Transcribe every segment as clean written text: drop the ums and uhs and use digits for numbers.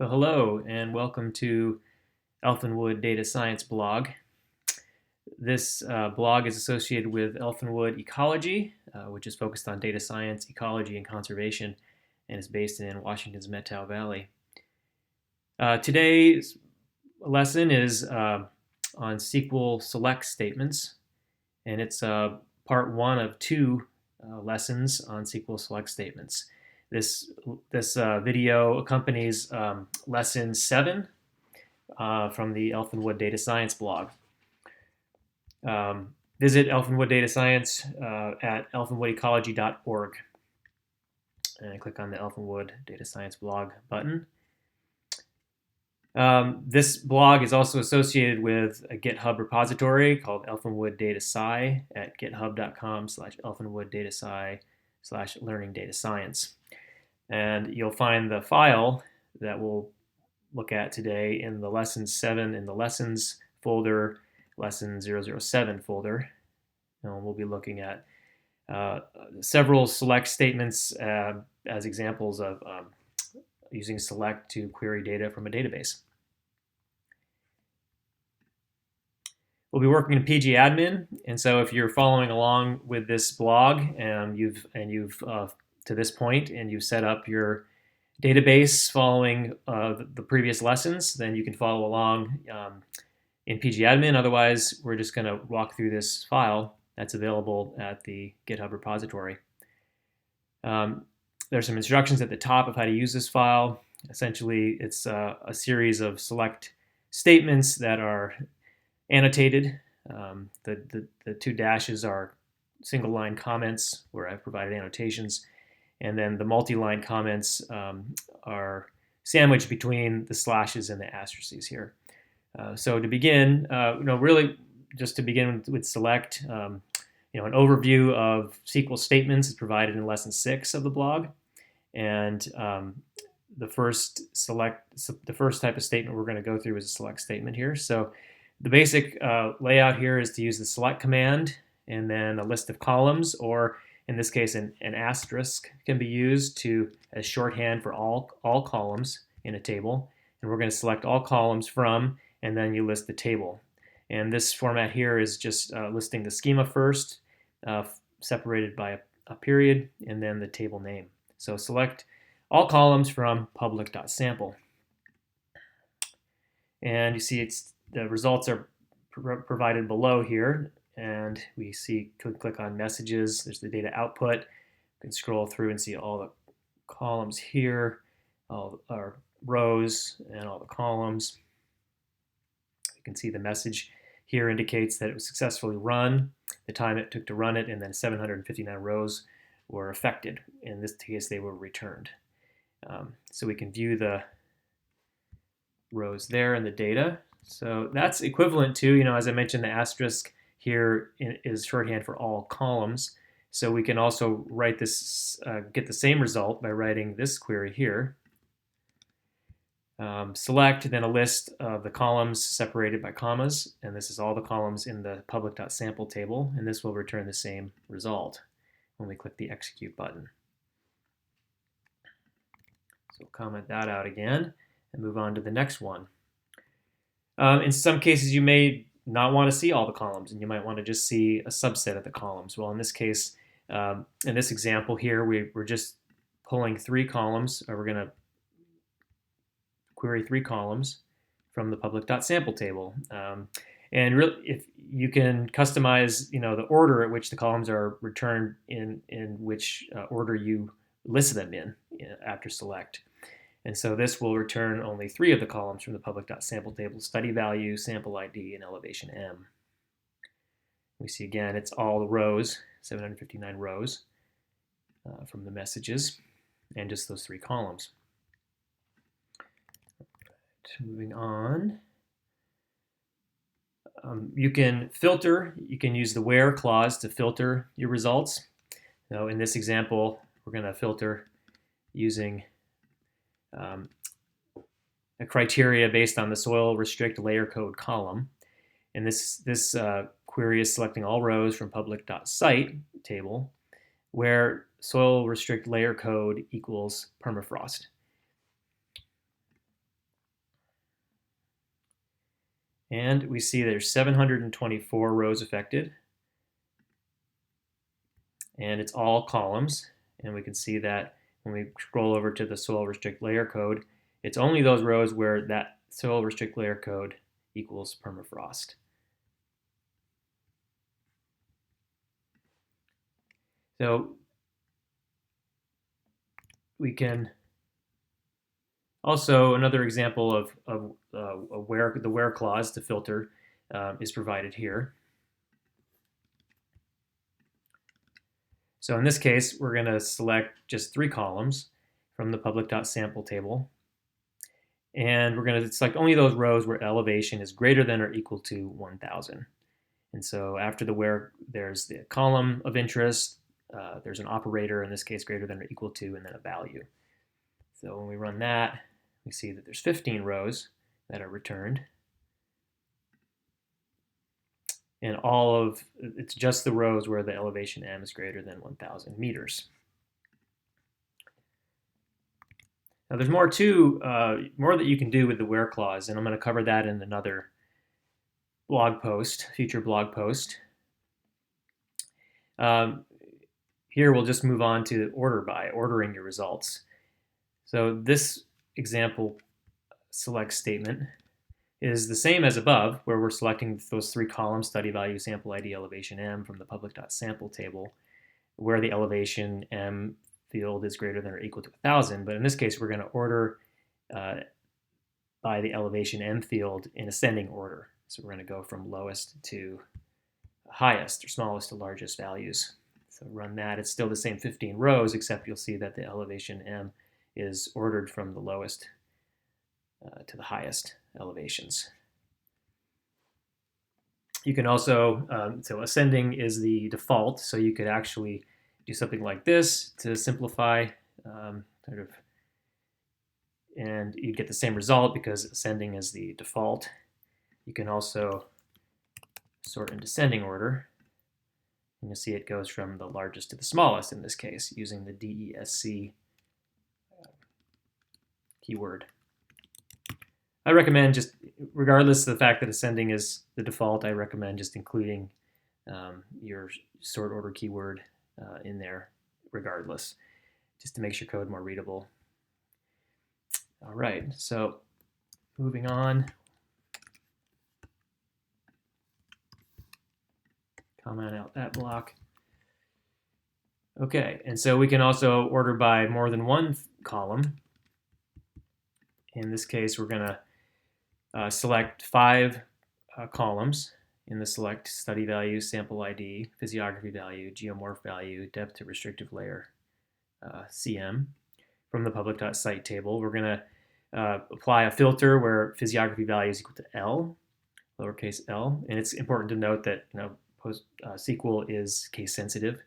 Well, hello and welcome to Elfinwood Data Science blog. This blog is associated with Elfinwood Ecology, which is focused on data science, ecology, and conservation, and is based in Washington's Methow Valley. Today's lesson is on SQL select statements, and it's part one of two lessons on SQL select statements. This video accompanies lesson 7 from the Elfinwood Data Science blog. Visit Elfinwood Data Science at elfinwoodecology.org and click on the Elfinwood Data Science blog button. This blog is also associated with a GitHub repository called Elfinwood Data Sci at github.com/elfinwooddata/learning data science. And you'll find the file that we'll look at today in the lesson 7 in the lessons folder, lesson 007 folder. And we'll be looking at several select statements as examples of using select to query data from a database. We'll be working in pgadmin, and so if you're following along with this blog and you've to this point and you've set up your database following the previous lessons, then you can follow along in pgadmin. Otherwise, we're just going to walk through this file that's available at the GitHub repository. There's some instructions at the top of how to use this file. Essentially, it's a series of select statements that are annotated. The two dashes are single line comments where I've provided annotations, and then the multi-line comments are sandwiched between the slashes and the asterisks here. So to begin, really just to begin with select, an overview of SQL statements is provided in lesson 6 of the blog, and the first type of statement we're going to go through is a select statement here. So the basic layout here is to use the select command and then a list of columns, or in this case, an asterisk can be used as shorthand for all columns in a table. And we're going to select all columns from, and then you list the table. And this format here is just listing the schema first, separated by a period, and then the table name. So select all columns from public.sample. And you see the results are provided below here, and we see click on messages. There's the data output. You can scroll through and see all the columns here, all our rows, and all the columns. You can see the message here indicates that it was successfully run, the time it took to run it, and then 759 rows were affected. In this case, they were returned. So we can view the rows there in the data. So that's equivalent to, as I mentioned, the asterisk here is shorthand for all columns. So we can also write this, get the same result by writing this query here. Select, then a list of the columns separated by commas, and this is all the columns in the public.sample table, and this will return the same result when we click the execute button. So we'll comment that out again and move on to the next one. In some cases, you may not want to see all the columns, and you might want to just see a subset of the columns. Well, in this case, in this example here, we're just pulling 3 columns, or we're going to query 3 columns from the public.sample table. And really, if you can customize, the order at which the columns are returned in which order you list them in after select. And so this will return only 3 of the columns from the public.sample table: study value, sample ID, and elevation M. We see again, it's all the rows, 759 rows from the messages, and just those 3 columns. Moving on. You can filter, you can use the where clause to filter your results. Now in this example, we're going to filter using a criteria based on the soil restrict layer code column. And this query is selecting all rows from public.site table where soil restrict layer code equals permafrost. And we see there's 724 rows affected. And it's all columns. And we can see that when we scroll over to the soil restrict layer code, it's only those rows where that soil restrict layer code equals permafrost. So we can also, another example of the where clause to filter is provided here. So in this case, we're going to select just 3 columns from the public.sample table. And we're going to select only those rows where elevation is greater than or equal to 1,000. And so after the where, there's the column of interest. There's an operator, in this case, greater than or equal to, and then a value. So when we run that, we see that there's 15 rows that are returned. And it's just the rows where the elevation m is greater than 1,000 meters. Now there's more that you can do with the where clause, and I'm going to cover that in another blog post, future blog post. Here we'll just move on to ordering your results. So this example select statement is the same as above, where we're selecting those 3 columns, study value, sample ID, elevation m, from the public.sample table, where the elevation m field is greater than or equal to 1,000. But in this case, we're going to order by the elevation m field in ascending order. So we're going to go from lowest to highest, or smallest to largest values. So run that. It's still the same 15 rows, except you'll see that the elevation m is ordered from the lowest to the highest elevations. You can also, so ascending is the default, so you could actually do something like this to simplify, and you'd get the same result because ascending is the default. You can also sort in descending order, and you'll see it goes from the largest to the smallest in this case, using the DESC keyword. I recommend just, regardless of the fact that ascending is the default, I recommend just including your sort order keyword in there regardless, just to make your code more readable. All right, so moving on. Comment out that block. Okay, and so we can also order by more than one column. In this case, we're going to select 5 columns in the select study value, sample ID, physiography value, geomorph value, depth to restrictive layer, CM, from the public.site table. We're going to apply a filter where physiography value is equal to L, lowercase l, and it's important to note that SQL is case sensitive.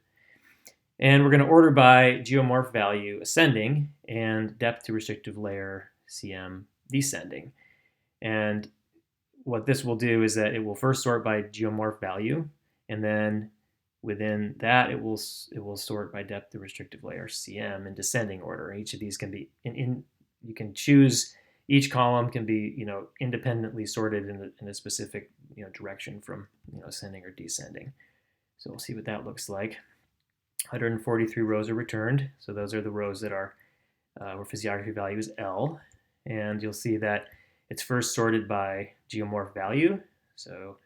And we're going to order by geomorph value ascending and depth to restrictive layer CM descending. And what this will do is that it will first sort by geomorph value, and then within that it will sort by depth to restrictive layer CM in descending order. Each of these can be you can choose, each column can be independently sorted in a specific direction from ascending or descending. So we'll see what that looks like. 143 rows are returned, so those are the rows that are where physiography value is L, and you'll see that it's first sorted by geomorph value, so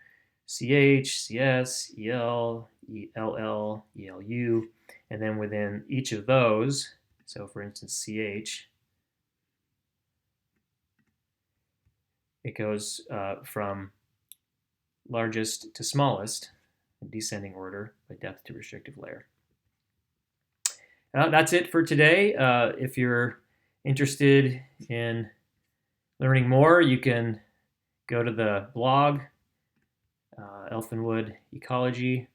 CH, CS, EL, ELL, ELU, and then within each of those, so for instance CH, it goes from largest to smallest in descending order by depth to restrictive layer. That's it for today. If you're interested in learning more, you can go to the blog, Elfinwood Ecology,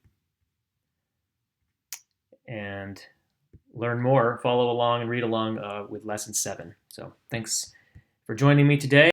and learn more, follow along and read along with lesson 7. So thanks for joining me today.